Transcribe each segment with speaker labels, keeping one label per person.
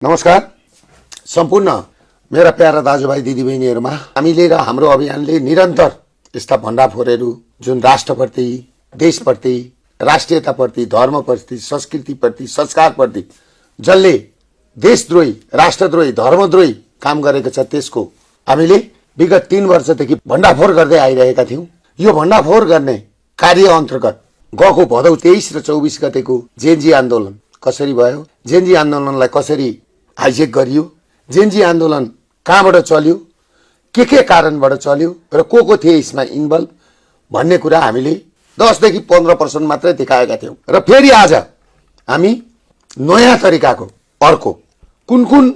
Speaker 1: नमस्कार सम्पूर्ण मेरा प्यारा दाजुभाइ दिदीबहिनीहरुमा हामीले र हाम्रो अभियानले निरन्तर यस्ता भण्डाफोरहरू जुन राष्ट्रप्रति, देशप्रति, राष्ट्रियताप्रति, धर्मप्रति, संस्कृतिप्रति, संस्कारप्रति जसले देशद्रोही, राष्ट्रद्रोही, धर्मद्रोही काम गरेको छ त्यसको हामीले विगत 3 वर्षदेखि भण्डाफोर गर्दै आइरहेका थियौं। यो भण्डाफोर गर्ने कार्य अन्तर्गत गएको भदौ 23 र 24 गतेको जेनजी आन्दोलन कसरी भयो, जेनजी आन्दोलनलाई कसरी हाइजेक गरियो, जेनजी आन्दोलन कहाँबाट चल्यो, के कारणबाट चल्यो र को थिए यसमा इन्भल्भ भन्ने कुरा हामीले 10 देखि 15% मात्रै देखाएका थियौं। र फेरि आज हामी नयाँ तरिकाको अर्को कुन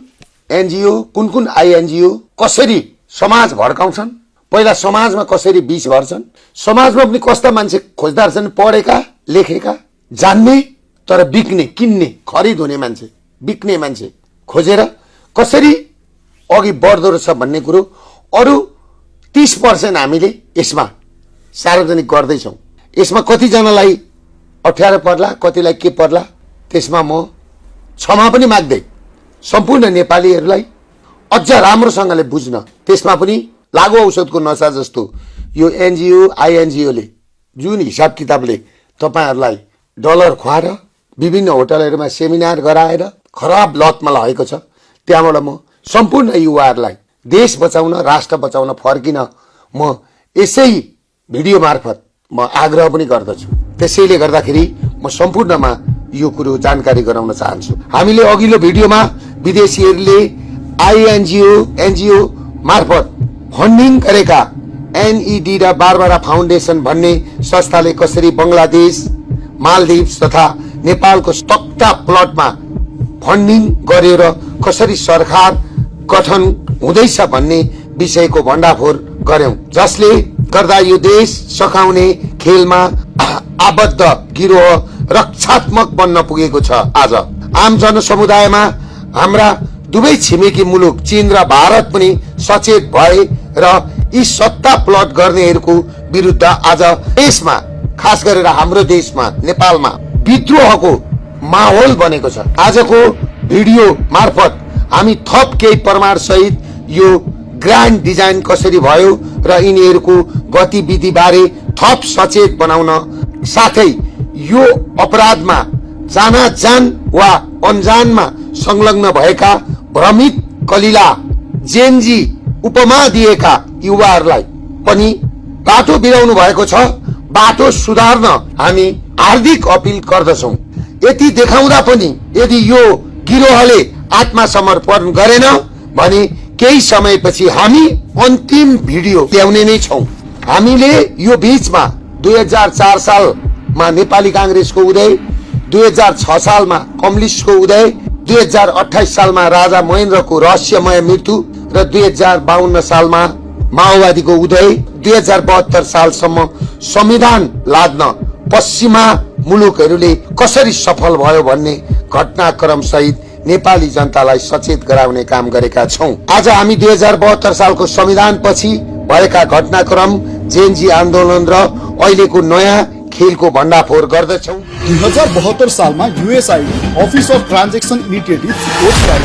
Speaker 1: एनजीओ, कुन आईएनजीओ कसरी समाज भड्काउँछन्, पहिला समाजमा कसरी विष भर्छन्, समाजमा पनि कस्ता मान्छे खोजदार छन्, पढेका, लेखेका, जान्ने तर बिक्ने, किन्ने, खरिद हुने मान्छे, बिक्ने मान्छे खोजेर कसरी अघि बढ्दो रहेछ भन्ने कुरो अरु 30% हामीले यसमा सार्वजनिक गर्दैछौं। यसमा कति जनालाई अप्ठ्यारो पर्ला, कतिलाई के पर्ला, त्यसमा म क्षमा पनि माग्दै सम्पूर्ण नेपालीहरूलाई अझ राम्रोसँगले बुझ्न, त्यसमा पनि लागु औषधको नशा जस्तो यो एनजीओ आईएनजीओले जुन हिसाब किताबले तपाईहरुलाई डलर खुवाएर विभिन्न होटलहरुमा सेमिनार गराएर खराब लतमा लगेको छ, त्यहाँबाट म सम्पूर्ण युवाहरूलाई देश बचाउन, राष्ट्र बचाउन फर्किन म यसै भिडियो मार्फत म आग्रह पनि गर्दछु। त्यसैले गर्दाखेरि म सम्पूर्णमा यो कुरो जानकारी गराउन चाहन्छु। हामीले अघिल्लो भिडियोमा विदेशीहरूले आईएनजीओ एनजीओ मार्फत फन्डिङ गरेका एनईडी र बारबारा फाउन्डेसन भन्ने संस्थाले कसरी बंगलादेश, मालदिव्स तथा नेपालको तख्ता प्लटमा फन्डिङ गरेर कसरी सरकार गठन हुँदैछ भन्ने विषयको भण्डाफोर गर्यौं, जसले गर्दा यो देश सकाउने खेलमा आबद्ध गिरोह रक्षात्मक बन्न पुगेको छ। आज आम जनसमुदायमा हाम्रा दुवै छिमेकी मुलुक चीन र भारत पनि सचेत भए र यी सत्ता प्लट गर्नेहरूको विरुद्ध आज देशमा, खास गरेर हाम्रो देशमा नेपालमा विद्रोहको माहौल बनेको छ। आजको भिडियो मार्फत हामी थप केही प्रमाण सहित यो ग्रान्ड डिजाइन कसरी भयो र यिनीहरूको गतिविधि बारे थप सचेत बनाउन साथै यो अपराधमा जान वा अनजानमा संलग्न भएका भ्रमित कलिला जेनजी उपमा दिएका युवाहरूलाई पनि बाटो बिराउनु भएको छ। बाटो सुधार्न हामी हार्दिक अपील गर्दछौं। यति देखाउँदा पनि यदि यो गिरोहले आत्मसमर्पण गरेन भने केही समयपछि हामी अन्तिम भिडियो ल्याउने नै छौं। हामीले यो बीचमा 2004 सालमा नेपाली कांग्रेसको उदय, 2006 सालमा कम्युनिस्टको उदय, 2028 सालमा राजा महेन्द्रको रहस्यमय मृत्यु र 2052 सालमा माओवादीको उदय, 2072 सालसम्म संविधान लाद्न पश्चिमा मुलुकहरूले कसरी सफल भयो भन्ने घटनाक्रम सहित नेपाली जनतालाई सचेत गराउने काम गरेका छौं। आज हामी 2072 सालको संविधान पछि भएका घटनाक्रम, जेनजी आन्दोलन र अहिलेको नयाँ खेलको भण्डाफोर गर्दछौं।
Speaker 2: 2072 सालमा यूएसआईडी अफिस अफ ट्रान्जेक्सन इनिसिएटिभ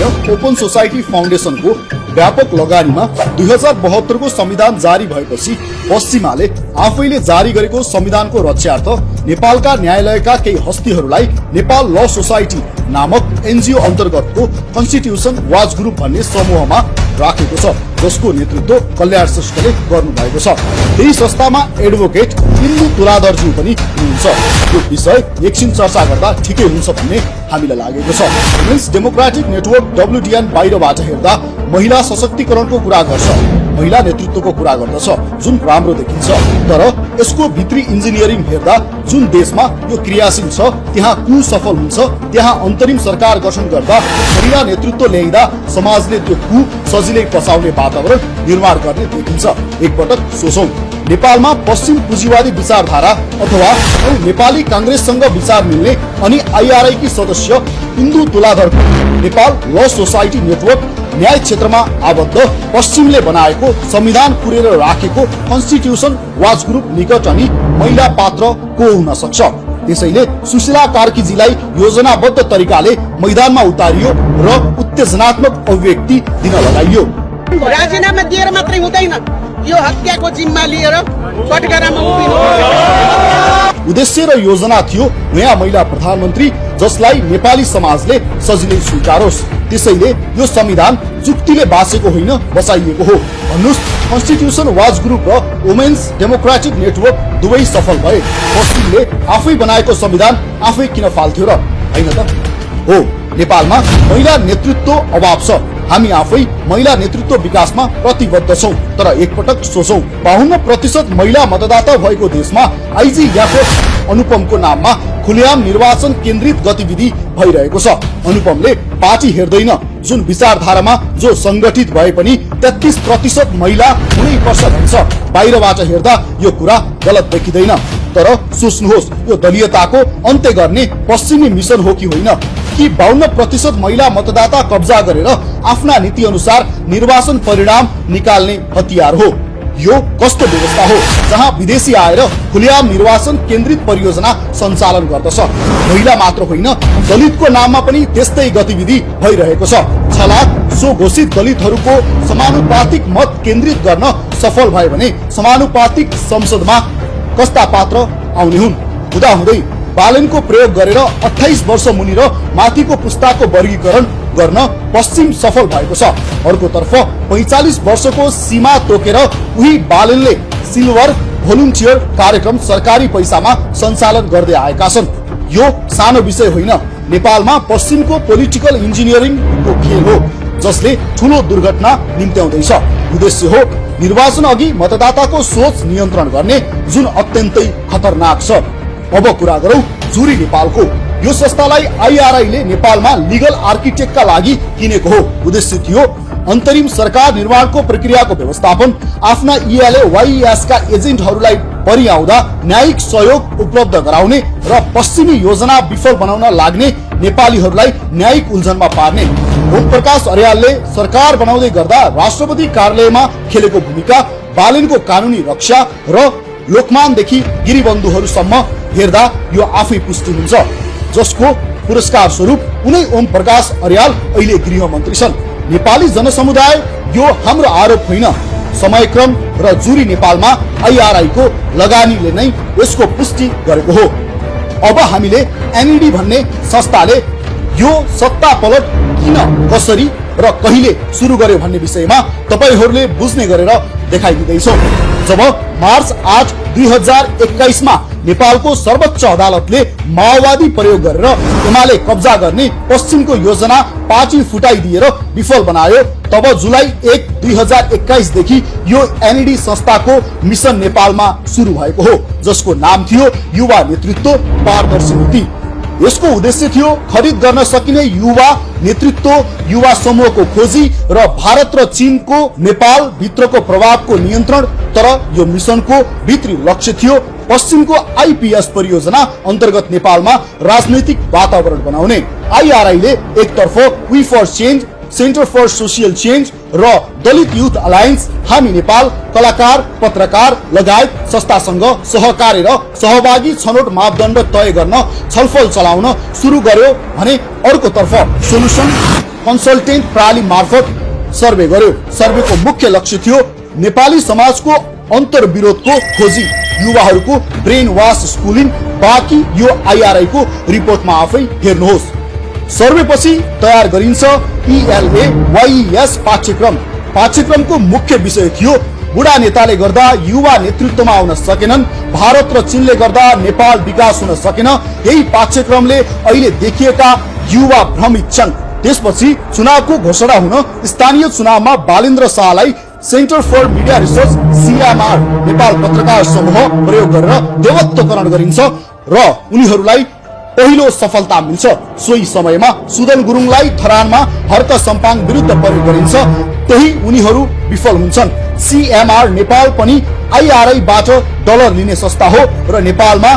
Speaker 2: र ओपन सोसाइटी फाउन्डेसनको व्यापक लगानीमा 2072 को संविधान जारी भएपछि पश्चिमाले आफैले जारी गरेको संविधानको रक्षार्थ नेपालका न्यायालयका केही हस्तीहरूलाई नेपाल ल सोसाइटी नामक एनजीओ अन्तर्गतको कन्स्टिट्युसन वाच ग्रुप भन्ने समूहमा राखेको छ, जसको नेतृत्व कल्याण श्रेष्ठले गर्नु भएको छ। यही संस्थामा एडभोकेट इन्दु तुलाधरज्यू पनि हुनुहुन्छ। यो विषय एकछिन चर्चा गर्दा ठिकै हुन्छ भन्ने हामीलाई लागेको छ। वुमेन्स डेमोक्रेटिक नेटवर्क WDN बाहिरबाट हेर्दा महिला सशक्तिकरणको कुरा गर्छ, महिला नेतृत्वको कुरा गर्दछ, जुन राम्रो देखिन्छ। तर यसको भित्री इन्जिनियरिङ हेर्दा जुन देशमा यो क्रियाशील छ त्यहाँ कुसफल हुन्छ, त्यहाँ अन्तरिम सरकार गठन गर्दा महिला नेतृत्व ल्याइदा समाजले त्यो कु सजिलै पचाउने वातावरण निर्माण गर्ने देखिन्छ। एकपटक सोचौं, नेपालमा पश्चिम पुँजीवादी विचारधारा अथवा नेपाली कांग्रेससँग विचार मिल्ने अनि आईआरआई की सदस्य इन्दु तुलाधरको नेपाल ल सोसाइटी नेटवर्क न्याय क्षेत्रमा आबद्ध पश्चिमले बनाएको संविधान कुरेर राखेको कन्स्टिट्युसन वाच ग्रुप निकट अनि महिला पात्र को हुन सक्छ। त्यसैले सुशीला कार्कीजीलाई योजनाबद्ध तरिकाले मैदानमा उतारियो र उत्तेजनात्मक अभिव्यक्ति दिन लगाइयो।
Speaker 3: राजीनामा दिएर मात्रै हुँदैन, यो हत्याको जिम्मा लिएर कटघरामा उभिनु।
Speaker 2: उद्देश्य र योजना थियो नयाँ महिला प्रधानमन्त्री जसलाई नेपाली समाजले सजिलै स्वीकारोस्। त्यसैले यो संविधान जुक्तिले बाँचेको होइन, बचाइएको हो भन्नुस्। कन्स्टिट्युसन वाच ग्रुप र वुमेन्स डेमोक्रेटिक नेटवर्क दुवै सफल भए। पश्चिमले आफै बनाएको संविधान आफै किन फाल्थ्यो र, होइन त? हो, नेपालमा महिला नेतृत्व अभाव छ। हामी आफै महिला नेतृत्व विकासमा प्रतिबद्ध छौं, तर एकपटक सोचौं, 52% महिला मतदाता भएको देशमा आइजीएफएफ अनुपमको नाममा खुलेआम निर्वाचन केन्द्रित गतिविधि भइरहेको छ। अनुपमले पार्टी हेर्दैन, जुन विचारधारामा जो संगठित भए पनि 33% महिला कुनै वर्ष भन्छ। बाहिरबाट हेर्दा यो कुरा गलत देखिँदैन, तर सोच्नुहोस्, यो दलीयताको अन्त्य गर्ने पश्चिमी मिसन हो कि होइन? कि 52% महिला मतदाता कब्जा गरेर आफ्ना नीति अनुसार निर्वाचन परिणाम निकाल्ने हतियार हो? यो कस्तो व्यवस्था हो जहाँ विदेशी आएर खुलेआम निर्वाचन केन्द्रित परियोजना सञ्चालन गर्दछ? महिला मात्र होइन, दलितको नाममा पनि त्यस्तै गतिविधि भइरहेको छ। छलाक सो घोषित दलितहरूको समानुपातिक मत केन्द्रित गर्न सफल भयो भने समानुपातिक संसदमा कस्ता पात्र आउने हुन्? हुँदाहुँदै बालनको प्रयोग गरेर 28 वर्ष मुनि र माथिको पुस्ताको वर्गीकरण गर्न पश्चिम सफल भएको छ। अर्कोतर्फ 45 वर्षको सीमा तोकेर उही बालनले सिल्भर भोलुन्टियर कार्यक्रम सरकारी पैसामा सञ्चालन गर्दै आएका छन्। यो सानो विषय होइन, नेपालमा पश्चिमको पोलिटिकल इन्जिनियरिङको खेल हो जसले ठूलो दुर्घटना निम्त्याउँदैछ। उद्देश्य हो निर्वाचन अघि मतदाताको सोच नियन्त्रण गर्ने, जुन अत्यन्तै खतरनाक छ। अब कुरा गरौं जुरी नेपालको। यो संस्थालाई आइआरआईले नेपालमा लिगल आर्किटेक्टका लागि किनेको हो। उद्देश्य थियो अन्तरिम सरकार निर्माणको प्रक्रियाको व्यवस्थापन, आफ्ना इएलए वाइएस का एजेन्टहरूलाई परिआउँदा न्यायिक सहयोग उपलब्ध गराउने र पश्चिमी योजना विफल बनाउन लाग्ने नेपालीहरूलाई न्यायिक उल्झनमा पार्ने। ओम प्रकाश अर्यालले सरकार बनाउँदै गर्दा राष्ट्रपति कार्यालयमा खेलेको भूमिका, बालनको कानुनी रक्षा र लोकमानदेखि गिरिबन्धुहरूसम्म हेर्दा यो आफै पुष्टि हुन्छ, जसको पुरस्कार स्वरूप उनै ओम प्रकाश अर्याल अहिले गृहमन्त्री छन्। नेपाली जनसमुदाय, यो हाम्रो आरोप होइन, समयक्रम र जुरी नेपालमा आइआरआई को लगानीले नै यसको पुष्टि गरेको हो। अब हामीले एनइडी भन्ने संस्थाले यो सत्ता पलट किन, कसरी र कहिले सुरु गर्यो भन्ने विषयमा तपाईहरूले बुझ्ने गरेर देखाइदिँदैछौँ। जब मार्च 8, 2021 मा नेपालको सर्वोच्च अदालतले माओवादी प्रयोग गरेर एमाले कब्जा गर्ने पश्चिमको योजना पार्टी फुटाइदिएर विफल बनायो, तब जुलाई 1, 2021 देखि यो एनइडी संस्थाको मिशन नेपालमा सुरु भएको हो, जसको नाम थियो युवा नेतृत्व पारदर्शी नीति। यसको उद्देश्य थियो खरिद गर्न सकिने युवा नेतृत्व, युवा समूहको खोजी र भारत र चीनको नेपाल भित्रको प्रभावको नियन्त्रण। तर यो मिशनको भित्री लक्ष्य थियो पश्चिमको आइपीएस परियोजना अन्तर्गत नेपालमा राजनैतिक वातावरण बनाउने। आइआरआईले एकतर्फ we for change, centre for social change र दलित युथ अलायन्स, हामी नेपाल, कलाकार, पत्रकार लगायत संस्थासँग सहकार्य र सहभागी छनौट मापदण्ड तय गर्न छलफल चलाउन सुरु गर्यो भने अर्कोतर्फ सोलुसन कन्सल्टेन्ट प्रणाली मार्फत सर्वे गर्यो। सर्वेको मुख्य लक्ष्य थियो नेपाली समाजको अन्तर्विरोधको खोजी, युवाहरूको ब्रेन वाश स्कुलिङ। बाँकी यो आइआरआई को रिपोर्टमा आफै हेर्नुहोस्। सर्वेपछि तयार गरिन्छ इएलए वाइएस पाठ्यक्रम। पाठ्यक्रमको मुख्य विषय थियो बुढा नेताले गर्दा युवा नेतृत्वमा आउन सकेनन्, भारत र चीनले गर्दा नेपाल विकास हुन सकेन। यही पाठ्यक्रमले अहिले देखिएका युवा भ्रमित छन्। त्यसपछि चुनावको घोषणा हुन स्थानीय चुनावमा बालेन्द्र शाहलाई centre for media research CMR Nepal पत्रकार समूह प्रयोग गरेर देवत्वकरण गरिन्छ र उनीहरूलाई पहिलो सफलता मिल्छ। सोही समयमा सुदन गुरुङलाई थरानमा हर्क सम्पाङ विरुद्ध प्रयोग गरिन्छ, त्यही उनीहरू विफल हुन्छन्। सीएमआर नेपाल पनि आइआरआईबाट डलर लिने संस्था हो र नेपालमा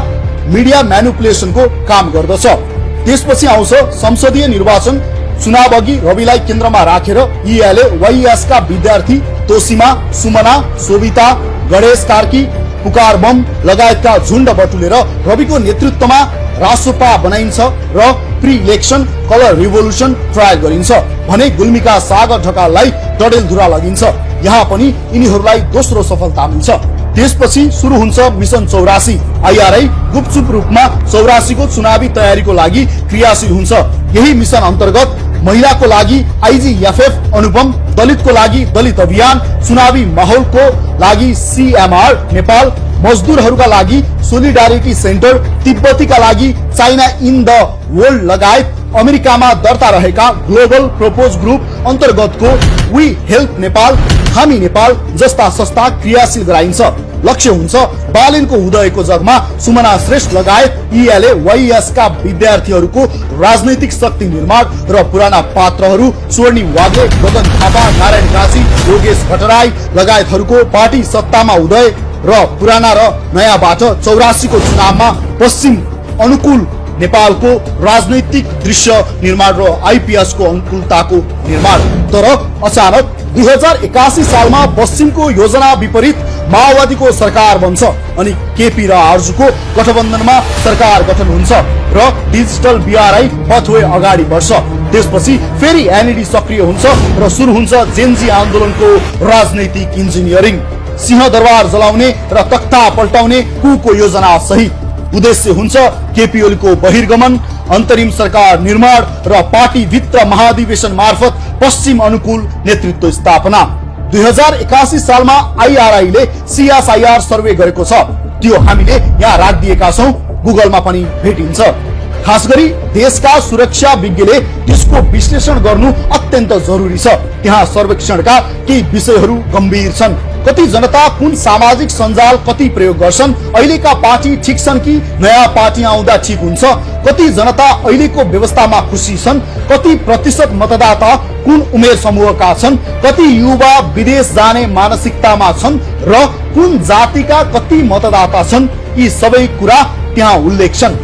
Speaker 2: मिडिया म्यानिपुलेसनको काम गर्दछ। त्यसपछि आउँछ संसदीय निर्वाचन। चुनाव अघि रविलाई केन्द्रमा राखेर इएलए वाइएस का विद्यार्थी तोसिमा, सुमना, सोभिता, गणेश कार्की, पुकार बम लगायतका झुण्ड बटुलेर रविको नेतृत्वमा रासोपा बनाइन्छ र pre election colour revolution trial गरिन्छ भने गुल्मीका सागर ढकाललाई डडेलधुरा लगिन्छ। यहाँ पनि यिनीहरूलाई दोस्रो सफलता मिल्छ। त्यसपछि सुरु हुन्छ मिशन 84। आईआरआई गुपचुप रूपमा 84 को चुनावी तयारीको लागि क्रियाशील हुन्छ। यही मिशन अन्तर्गत महिलाको लागि आईजीएफएफ अनुपम, दलितको लागि दलित अभियान, चुनावी माहौलको लागि सीएमआर नेपाल, मजदुरहरूका लागि सोलिडारिटी सेन्टर, तिब्बतीका लागि चाइना इन द वर्ल्ड लगायत अमेरिकामा दर्ता रहेका ग्लोबल प्रपोज ग्रुप अन्तर्गतको वी हेल्प नेपाल, हामी नेपाल जस्ता संस्था क्रियाशील गराइन्छ। लक्ष्य हुन्छ बालेनको उदयको जगमा सुमना श्रेष्ठ लगायत इएलए वाइएस का विद्यार्थीहरूको राजनैतिक शक्ति निर्माण र पुराना पात्रहरू स्वर्णिम वाग्ले, गगन थापा, नारायण काजी, योगेश भट्टराई लगायतहरूको पार्टी सत्तामा उदय र पुराना र नयाँबाट 84 को चुनावमा पश्चिम अनुकूल नेपालको राजनैतिक दृश्य निर्माण र आईपीएस को अनुकूलताको निर्माण। तर अचानक 2081 सालमा पश्चिमको योजना विपरीत माओवादीको सरकार बन्छ अनि केपी र आरजुको गठबन्धनमा सरकार गठन हुन्छ र डिजिटल बीआरआई पथवे अगाडि बढ्छ। त्यसपछि फेरि एनईडी सक्रिय हुन्छ र सुरु हुन्छ जेनजी आन्दोलनको राजनैतिक इन्जिनियरिङ। सिंहदरबार जलाउने र तख्ता पल्टाउने कुको योजना सहित उद्देश्य हुन्छ केपी ओलीको बहिर्गमन, अन्तरिम सरकार निर्माण र पार्टी भित्र महाधिवेशन मार्फत पश्चिम अनुकूल नेतृत्व स्थापना। 2081 सालमा आईआरआईले सीएसआईआर सर्वे गरेको छ। त्यो हामीले यहाँ राखिदिएका छौं, गुगलमा पनि भेटिन्छ। खास गरी देशका सुरक्षा विज्ञले त्यसको विश्लेषण गर्नु अत्यन्त जरुरी छ। त्यहाँ सर्वेक्षणका केही विषयहरू गम्भीर छन्। कति जनता कुन सामाजिक सञ्जाल कति प्रयोग गर्छन्, अहिलेका पार्टी ठिक छन् कि नयाँ पार्टी आउँदा ठिक हुन्छ, कति जनता अहिलेको व्यवस्थामा खुसी छन्, कति प्रतिशत मतदाता कुन उमेर समूहका छन्, कति युवा विदेश जाने मानसिकतामा छन् र कुन जातिका कति मतदाता छन्, यी सबै कुरा त्यहाँ उल्लेख छन्।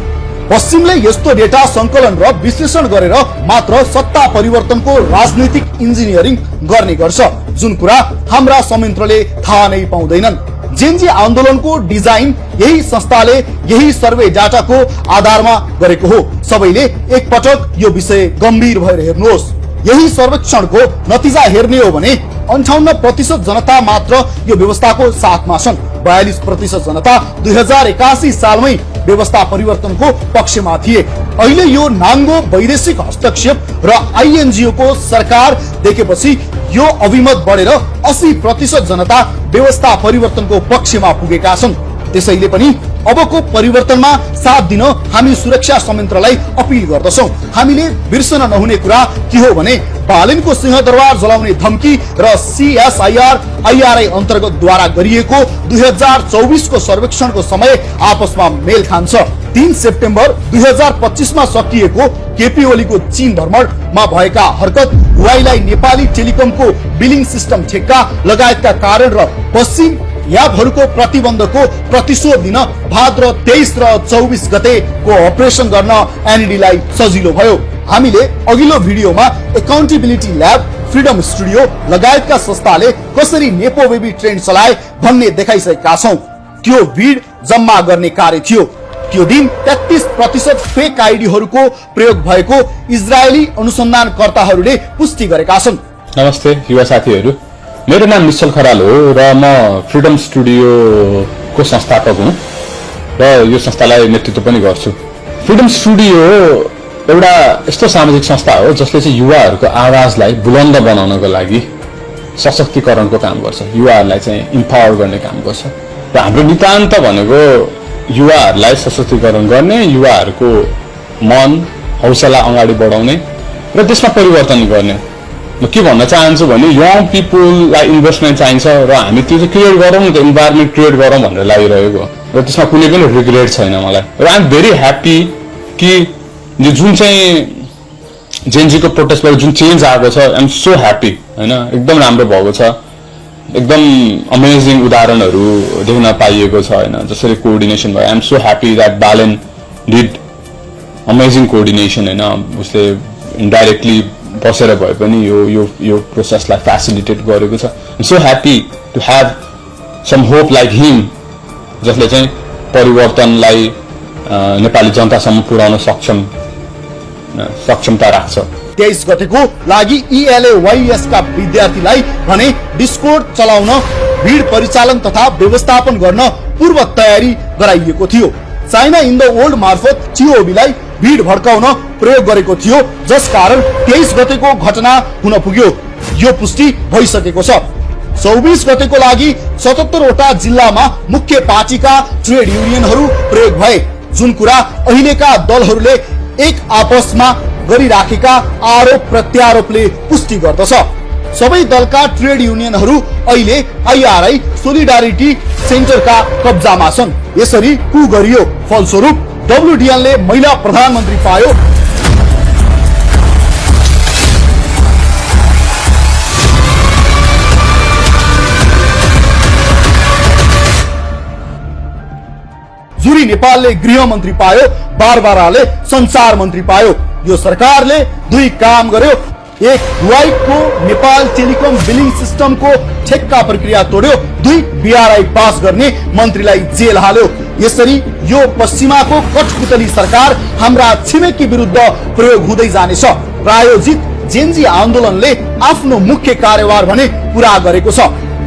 Speaker 2: पश्चिमले यस्तो डेटा संकलन र विश्लेषण गरेर मात्र सत्ता परिवर्तनको राजनीतिक इन्जिनियरिङ गर्ने गर्छ, जुन कुरा हाम्रा संयन्त्रले थाहा नै पाउँदैनन्। जेनजी आन्दोलनको डिजाइन यही संस्थाले यही सर्वे डाटाको आधारमा गरेको हो। सबैले एकपटक यो विषय गम्भीर भएर हेर्नुहोस्। यही सर्वेक्षणको नतिजा हेर्ने हो भने 58% जनता मात्र यो व्यवस्थाको साथमा छन्। 42% जनता 2081 सालमै व्यवस्था परिवर्तनको पक्षमा थिए। अहिले यो नाङ्गो वैदेशिक हस्तक्षेप र आईएनजीओ को सरकार देखेपछि यो अभिमत बढेर 80% जनता व्यवस्था परिवर्तनको पक्षमा पुगेका छन्। त्यसैले पनि अबको परिवर्तनमा साथ दिन हामी सुरक्षा संयन्त्रलाई अपील गर्दछौं। हामीले बिर्सन नहुने कुरा के हो भने बालेनको सिंहदरबार जलाउने धम्की र सीएसआईआर आईआरआई अन्तर्गतद्वारा गरिएको 2024 को सर्वेक्षणको समय आपसमा मेल खान्छ। 3 सेप्टेम्बर 2025 मा सकिएको केपी ओलीको चीन भ्रमणमा भएका हरकत, हुवाईलाई नेपाली टेलिकमको बिलिङ सिस्टम ठेक्का लगायतका कारण र पश्चिम यापहरूको प्रतिबन्धको प्रतिशोध दिन भाद्र 23 र 24 गतेको अपरेसन गर्न एनईडीलाई सजिलो भयो। हामीले अघिल्लो भिडियोमा एकाउन्टेबिलिटी ल्याब, फ्रिडम स्टुडियो लगायतका संस्थाले कसरी नेपो बेबी ट्रेन्ड चलाए भन्ने देखाइसकेका छौं। त्यो भिड जम्मा गर्ने कार्य थियो। त्यो दिन 33% फेक आइडीहरूको प्रयोग भएको इजरायली अनुसन्धानकर्ताहरूले पुष्टि गरेका छन्।
Speaker 4: नमस्ते युवा साथीहरू, मेरो नाम निश्चल खराल हो र म फ्रिडम स्टुडियोको संस्थापक हुँ र यो संस्थालाई नेतृत्व पनि गर्छु। फ्रिडम स्टुडियो एउटा यस्तो सामाजिक संस्था हो जसले चाहिँ युवाहरूको आवाजलाई बुलन्द बनाउनको लागि सशक्तिकरणको काम गर्छ, युवाहरूलाई चाहिँ इम्पावर गर्ने काम गर्छ। र हाम्रो नितान्त भनेको युवाहरूलाई सशक्तिकरण गर्ने, युवाहरूको मन हौसला अगाडि बढाउने र त्यसमा परिवर्तन गर्ने। म के भन्न चाहन्छु भने यङ पिपुललाई इन्भेस्टमेन्ट चाहिन्छ र हामी त्यो चाहिँ क्रिएट गरौँ न त, इन्भाइरोमेन्ट क्रिएट गरौँ भनेर लागिरहेको र त्यसमा कुनै पनि रिग्रेट छैन मलाई। र आइ एम भेरी ह्याप्पी कि जुन चाहिँ जेनजीको प्रोटेस्टबाट जुन चेन्ज आएको छ, आइ एम सो ह्याप्पी होइन, एकदम राम्रो भएको छ। एकदम अमेजिङ उदाहरणहरू देख्न पाइएको छ होइन, जसरी कोअर्डिनेसन भयो। I am so happy that Balen did amazing coordination होइन, उसले इन्डाइरेक्टली बसेर भए पनि यो प्रोसेसलाई फेसिलिटेट गरेको छ। I am so happy to have some hope like him जसले चाहिँ परिवर्तनलाई नेपाली जनतासम्म पुर्याउन सक्षमता राख्छ।
Speaker 2: 23 गतेको लागि ELAYS का विद्यार्थीलाई भने डिस्कोर्ड चलाउन, भिड परिचालन तथा व्यवस्थापन गर्न पूर्व तयारी गराइएको थियो। चाइना इन द वर्ल्ड मार्फत COB-लाई भिड भड्काउन प्रयोग गरेको थियो, जसकारण 23 गतेको घटना हुन पुग्यो। यो पुष्टि भइसकेको छ। 24 गतेको लागि 77 वटा जिल्लामा मुख्य पार्टीका ट्रेड युनियनहरू प्रयोग भए, जुन कुरा अहिलेका दलहरूले एक आपसमा गरिराखेका आरोप प्रत्यारोपले पुष्टि गर्दछ। सबै दलका ट्रेड युनियनहरू अहिले IRI सोलिडारिटी सेन्टरका कब्जामा छन्। यसरी कु गरियो, फलस्वरूप WDN ले महिला प्रधानमन्त्री पायो। जुरी नेपालले गृह मन्त्री पायो, बारबाराले संचार मन्त्री पायो। यो सरकारले दुई काम गर्यो। एक, हुवाईको नेपाल टेलिकम बिलिङ सिस्टमको ठेक्का प्रक्रिया तोड्यो। दुई, BRI पास गर्ने मन्त्रीलाई जेल हाल्यो। यसरी यो पश्चिमाको कठपुतली सरकार हाम्रा छिमेकी विरुद्ध प्रयोग हुँदै जानेछ। प्रायोजित जेन्जी आन्दोलनले आफ्नो मुख्य कार्यभार भने पूरा गरेको छ।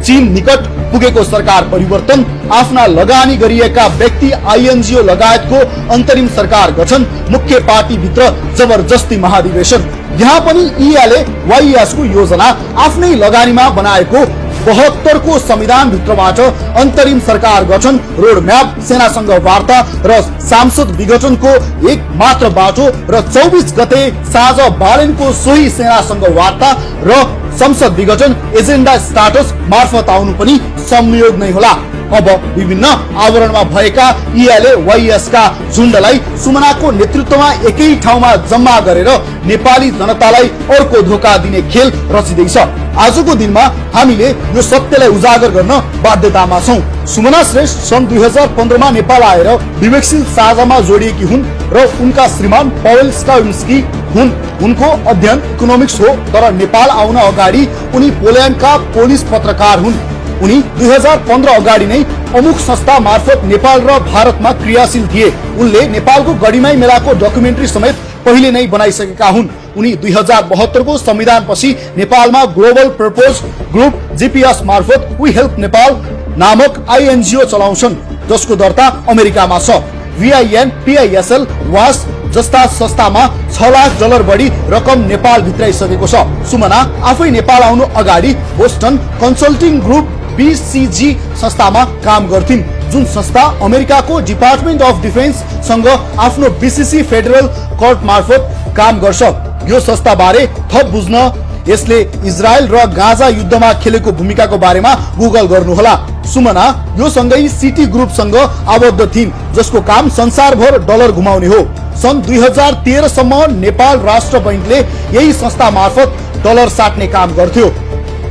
Speaker 2: चीन निकट पुगेको सरकार परिवर्तन, आफ्ना लगानी गरिएका व्यक्ति INGO लगायतको अन्तरिम सरकार गठन, मुख्य पार्टी भित्र जबरजस्ती महाधिवेशन। यहाँ पनि ELAYS को योजना आफ्नै लगानीमा बनाएको 72 को संविधान भित्रबाट अन्तरिम सरकार गठन, रोडम्याप, सेनासँग वार्ता र सांसद विघटनको एक मात्र बाटो र 24 गते साँझ बालेनको सोही सेनासँग वार्ता र संसद विघटन एजेन्डा स्टाटस मार्फत आउनु पनि संयोग नै होला। अब विभिन्न आवरणमा भएका ELAYS का झुण्डलाई सुमनाको नेतृत्वमा एकै ठाउँमा जम्मा गरेर नेपाली जनतालाई अर्को धोका दिने खेल रचिँदैछ। आजको दिनमा हामीले यो सत्यलाई उजागर गर्न बाध्यतामा छौं। सुमना श्रेष्ठ सन् 2015 मा नेपाल आएर विवेकशील साझामा जोडिएकी हुन् र उनका श्रीमान पवेल स्टाविन्स्की हुन्। उनको अध्ययन इकोनोमिक्स हो, तर नेपाल आउन अगाडि उनी पोल्यान्डका पोलिस पत्रकार हुन्। उनी 2015 अगाडि नै अमुक संस्था मार्फत नेपाल र भारतमा क्रियाशील थिए। उनले नेपालको गढीमाई मेलाको डकुमेन्ट्री समेत पहिले नै बनाइसकेका हुन्। उनी 2072 को संविधान पछि नेपालमा ग्लोबल पर्पज ग्रुप GPS मार्फत वी हेल्प नेपाल नामक INGO चलाउँछन्, जसको दर्ता अमेरिकामा छ। VIN, PISL, वास जस्ता संस्थामा $6 लाख बढी रकम नेपाल भित्राइसकेको छ। सुमना आफै नेपाल आउनु अगाडि बोस्टन कन्सल्टिङ ग्रुप BCG संस्थामा काम गर्थिन्, जुन संस्था अमेरिकाको डिपार्टमेन्ट अफ डिफेन्स सँग आफ्नो BCC फेडरल कोर्ट मार्फत काम गर्छ। यो संस्था बारे थप बुझ्न यसले इजरायल र गाजा युद्धमा खेलेको भूमिकाको बारेमा गुगल गर्नुहोला। सुमना यो सँगै सिटी ग्रुप सँग आबद्ध थिइन्, जसको काम संसारभर डलर घुमाउने हो। सन् 2013 सम्म नेपाल राष्ट्र बैंकले यही संस्था मार्फत डलर साट्ने काम गर्थ्यो।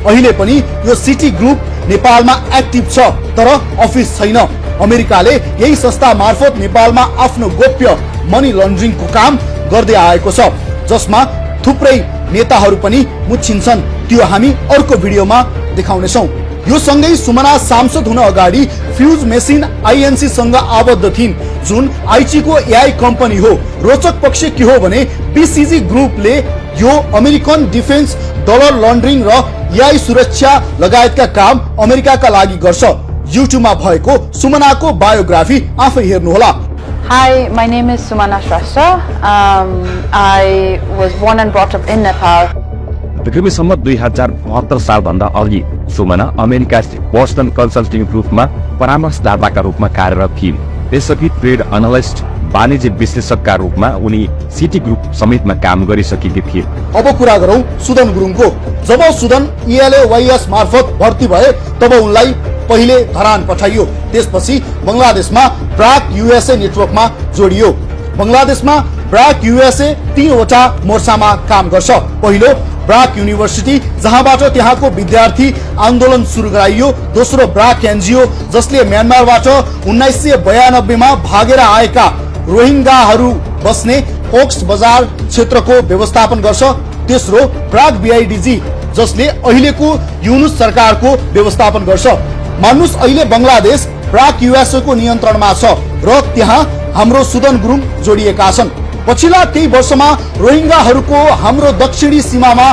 Speaker 2: अहिले पनि यो सिटी ग्रुप नेपालमा एक्टिभ छ, तर अफिस छैन। अमेरिकाले यही संस्था मार्फत नेपालमा आफ्नो गोप्य मनी लन्ड्रिङको काम गर्दै आएको छ, जसमा थुप्रै नेताहरू पनि मुछिन्छन्। त्यो हामी अर्को भिडियोमा देखाउनेछौँ। यो सँगै सुमना सांसद हुन अगाडि फ्युज मेसिन INC सँग आबद्ध थिइन्, जुन आइची को AI कम्पनी हो। रोचक पक्ष के हो भने BCG ग्रुपले यो अमेरिकन डिफेन्स, डलर लन्ड्रिङ र AI सुरक्षा लगायतका काम अमेरिकाका लागि गर्छ। युट्युबमा भएको सुमनाको बायोग्राफी आफै हेर्नुहोला।
Speaker 5: Hi, my name is Sumana Shrestha. I was born and brought up in Nepal.
Speaker 6: पृथ्वीसम्म 2072 सालभन्दा अघि सुमना अमेरिका बोस्टन कन्सल्टिङ ग्रुपमा परामर्शदाताका रूपमा कार्यरत थिइन्। त्यसअघि ट्रेड एनालिस्ट, वाणिज्य विश्लेषकका रूपमा उनी सिटी ग्रुप समेतमा काम गरिसकेकी थिए।
Speaker 2: अब कुरा गरौं सुदन गुरुङको। जब सुदन ELAYS मार्फत भर्ती भए तब उनलाई पहिले धरान पठाइयो। त्यसपछि बंगलादेशमा ब्राक USA नेटवर्कमा जोडियो। बंगलादेशमा ब्राक USA 3 वटा मोर्चामा काम गर्छ। पहिलो ब्राक युनिभर्सिटी, जहाँबाट त्यहाँको विद्यार्थी आन्दोलन सुरु गराइयो। दोस्रो ब्राक NGO, जसले म्यानमारबाट 1992 मा भागेर आएका रोहिंगाहरू बस्ने ओक्स बजार क्षेत्रको व्यवस्थापन गर्छ। तेस्रो ब्राक BIDG, जसले अहिलेको युनुस सरकारको व्यवस्थापन गर्छ। मान्नुस् अहिले बंगलादेश प्राक युएसए को नियन्त्रणमा छ र त्यहाँ हाम्रो सुदन गुरुङ जोडिएका छन्। पछिल्ला केही वर्षमा रोहिंग्याहरूको हाम्रो दक्षिणी सीमामा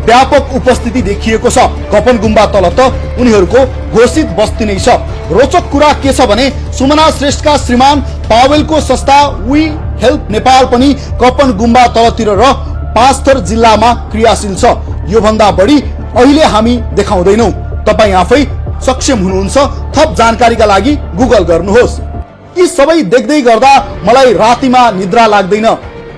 Speaker 2: व्यापक उपस्थिति देखिएको छ। कपन गुम्बा तल त उनीहरूको घोषित बस्ती नै छ। रोचक कुरा के छ भने सुमना श्रेष्ठका श्रीमान पावेलको संस्था वी हेल्प नेपाल पनि कपन गुम्बा तलतिर र पाँचथर जिल्लामा क्रियाशील छ। यो भन्दा बढी अहिले हामी देखाउँदैनौं। तपाई आफै सक्षम हुनुहुन्छ। थप जानकारीका लागि गुगल गर्नुहोस्। यी सबै देख्दै गर्दा मलाई रातिमा निद्रा लाग्दैन।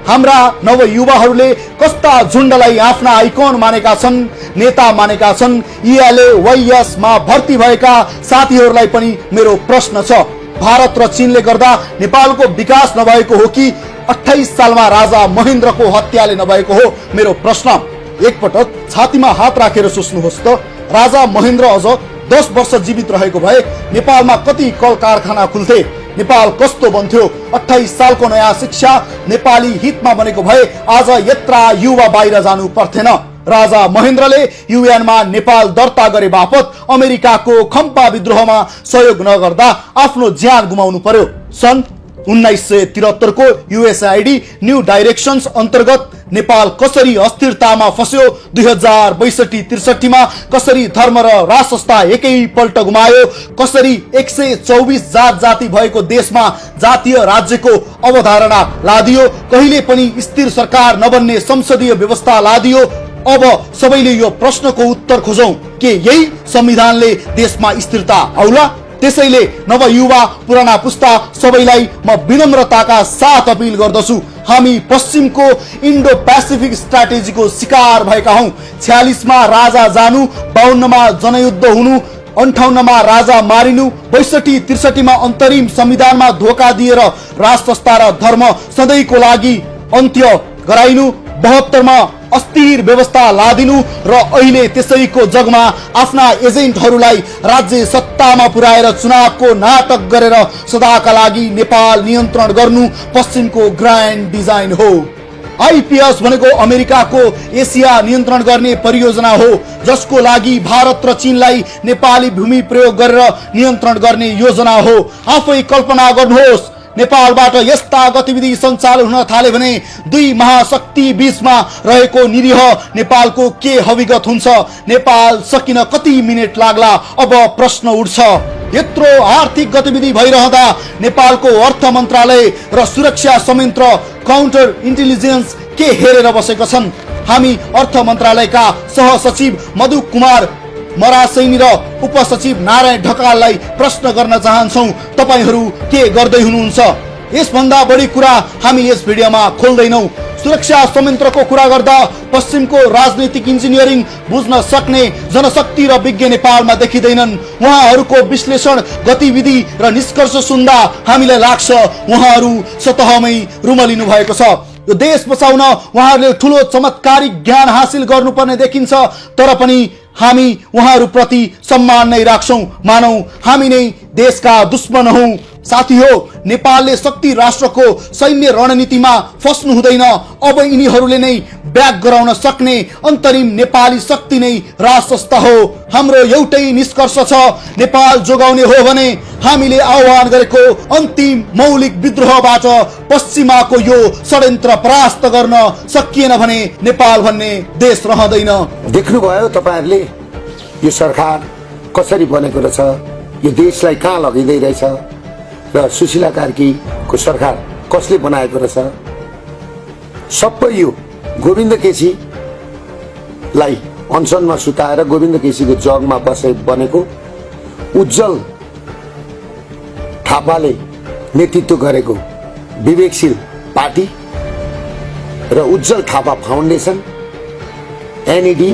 Speaker 2: हाम्रा नवयुवाहरूले कस्ता झुण्डलाई आफ्ना आइकन मानेका छन्, नेता मानेका छन्। ELA मा भर्ती भएका साथीहरूलाई पनि मेरो प्रश्न छ, भारत र चीनले गर्दा नेपालको विकास नभएको हो कि 28 सालमा राजा महेन्द्रको हत्याले नभएको हो? मेरो प्रश्न। एकपटक छातीमा हात राखेर सोच्नुहोस् त, राजा महेन्द्र अझ 10 वर्ष जीवित रहेको भए नेपालमा कति कल कारखाना खुल्थे, नेपाल कस्तो बन्थ्यो? 28 सालको नयाँ शिक्षा नेपाली हितमा बनेको भए आज यत्रा युवा बाहिर जानु पर्थेन। राजा महेन्द्रले युएनमा नेपाल दर्ता गरे बापत अमेरिकाको खम्पा विद्रोहमा सहयोग नगर्दा आफ्नो ज्यान गुमाउनु पर्यो। सन् 1973 को USAID न्यू डाइरेक्शन्स अन्तर्गत नेपाल कसरी अस्थिरतामा फस्यो, 2062-63 मा कसरी धर्म र राष्ट्रता एकैपल्ट गुमायो, कसरी 124 जात जाति भएको देशमा जातीय राज्यको अवधारणा लादियो, कहिले पनि स्थिर सरकार नबन्ने संसदीय व्यवस्था लादियो। अब सबैले यो प्रश्नको उत्तर खोजौं के यही संविधानले देशमा स्थिरता आउला? त्यसैले नवयुवा पुराना पुस्ता सबैलाई म विनम्रताका साथ अपील गर्दछु, हामी पश्चिमको इन्डो पेसिफिक स्ट्राटेजीको शिकार भएका हौं। 46 मा राजा जानु, 52 मा जनयुद्ध हुनु, 58 मा राजा मारिनु, 62-63 मा अन्तरिम संविधानमा धोका दिएर राष्ट्रस्था र धर्म सधैँको लागि अन्त्य गराइनु, 72 मा अस्थिर व्यवस्था लादिनु र अहिले त्यसैको जगमा आफ्ना एजेन्टहरूलाई राज्य सत्तामा पुर्याएर चुनावको नाटक गरेर सदाका लागि नेपाल नियन्त्रण गर्नु पश्चिमको ग्रान्ड डिजाइन हो। आइपीएस भनेको अमेरिकाको एसिया नियन्त्रण गर्ने परियोजना हो, जसको लागि भारत र चीनलाई नेपाली भूमि प्रयोग गरेर नियन्त्रण गर्ने योजना हो। आफै कल्पना गर्नुहोस्, नेपालबाट यस्ता गतिविधि सञ्चालन हुन थाले भने दुई महाशक्ति बीचमा रहेको निरीह नेपालको के हविगत हुन्छ? नेपाल सकिन कति मिनेट लाग्ला? अब प्रश्न उठ्छ। यत्रो आर्थिक गतिविधि भइरहँदा नेपालको अर्थ मन्त्रालय र सुरक्षा संयन्त्र काउन्टर इन्टेलिजेन्स के हेरेर बसेका छन्? हामी अर्थ मन्त्रालयका सहसचिव मधु कुमार मरासैनी र उपसचिव नारायण ढकाललाई प्रश्न गर्न चाहन्छौं, तपाईहरू के गर्दै हुनुहुन्छ? यसभन्दा बढी कुरा हामी यस भिडियोमा खोल्दैनौं। सुरक्षा संयन्त्रको कुरा गर्दा पश्चिमको राजनीतिक इन्जिनियरिङ बुझ्न सक्ने जनशक्ति र विज्ञ नेपालमा देखिँदैनन्। उहाँहरूको विश्लेषण, गतिविधि र निष्कर्ष सुन्दा हामीलाई लाग्छ उहाँहरू सतहमै रुमलिनु भएको छ। यो देश बचाउन उहाँहरूले ठूलो चमत्कारिक ज्ञान हासिल गर्नुपर्ने देखिन्छ, तर पनि हामी उहाँहरूप्रति सम्मान नै राख्छौं, मानौ हामी नै देशका दुश्मन हौं। साथी हो, नेपालले शक्ति राष्ट्रको सैन्य रणनीतिमा फस्नु हुँदैन। अब यिनीहरूले नै ब्याक गराउन सक्ने अन्तरिम नेपाली शक्ति नै राष्ट्रस्थ हो। हाम्रो एउटै निष्कर्ष छ, नेपाल जोगाउने हो भने हामीले आह्वान गरेको अन्तिम मौलिक विद्रोहबाट पश्चिमाको यो षड्यन्त्र परास्त गर्न सकिएन भने नेपाल भन्ने देश रहँदैन।
Speaker 1: देख्नुभयो तपाईहरुले यो सरकार कसरी बनेको रहेछ, यो देशलाई कहाँ लगिँदै रहेछ र सुशीला कार्कीको सरकार कसले बनाएको रहेछ? सबै यो गोविन्द केसीलाई अनसनमा सुताएर गोविन्द केसीको जगमा बनेको उज्जवल थापाले नेतृत्व गरेको विवेकशील पार्टी र उज्जवल थापा फाउन्डेसन, एनईडी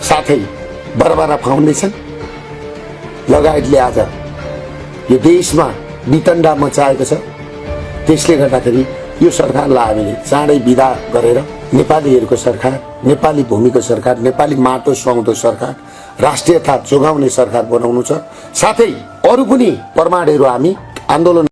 Speaker 1: साथै बरबरा फाउन्डेसन लगायतले आज यो देशमा वितण्डा मचाएको छ। त्यसले गर्दाखेरि यो सरकारलाई हामीले चाँडै विदा गरेर नेपालीहरूको सरकार, नेपाली भूमिको सरकार, नेपाली माटो सुहाउँदो सरकार, राष्ट्रियता जोगाउने सरकार बनाउनु छ। साथै अरू पनि प्रमाणहरू हामी आन्दोलन